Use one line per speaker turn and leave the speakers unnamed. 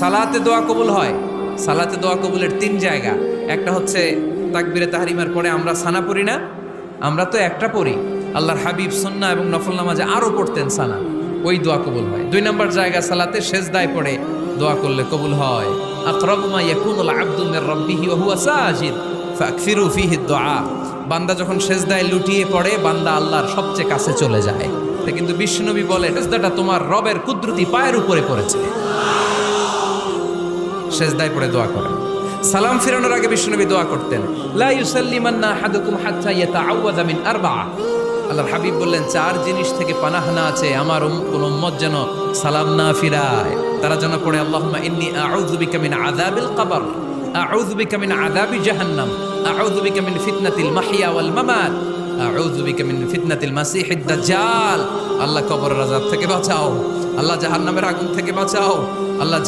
সালাতে দোয়া কবুল হয়। সালাতে দোয়া কবুলের তিন জায়গা। একটা হচ্ছে তাকবীরে তাহরিমার পরে আমরা সানা পড়ি না, আমরা তো একটা পড়ি, আল্লাহর হাবিব সুন্নাহ এবং নফল নামাজে আরো পড়তেন সানা, ওই দোয়া কবুল হয়। দুই নম্বর জায়গা সালাতে সেজদায় পড়ে দোয়া করলে কবুল হয়। আকরাবু মা ইয়াকুনুল আবদু মির রাব্বিহি ওয়া হুয়া সাজিদ ফাকসিরু ফীহি দুআ। বান্দা যখন সেজদায় লুটিয়ে পড়ে বান্দা আল্লাহর সবচেয়ে কাছে চলে যায়। তা কিন্তু বিশ্বনবী বলে সেজদাটা তোমার রবের কুদরতি পায়ের উপরে পড়েছে। সেজদায় পড়ে দোয়া করেন। সালাম ফিরানোর আগে বিশ্বনবী দোয়া করতেন, লা ইউসাল্লিমান্না আহাদুকুম হাত্তা ইয়াতাআওয়াযা মিন আরবা'a। আল্লাহর হাবিব বললেন, চার জিনিস থেকে পানাহ না আছে আমার কোন উম্মত যেন সালাম না ফিরায়। তারা যেন পড়ে, আল্লাহুম্মা ইন্নী আউযু বিকা মিন আযাবিল কবর, আউযু বিকা মিন আযাবি জাহান্নাম, আউযু বিকা মিন ফিতনাতিল মাহইয়া ওয়াল মামাত, আউযু বিকা মিন ফিতনাতিল মাসিহিদ দাজ্জাল। আল্লাহ কবরের আযাব থেকে বাঁচাও, আল্লাহ জাহান্নামের আগুন থেকে বাঁচাও, আল্লাহ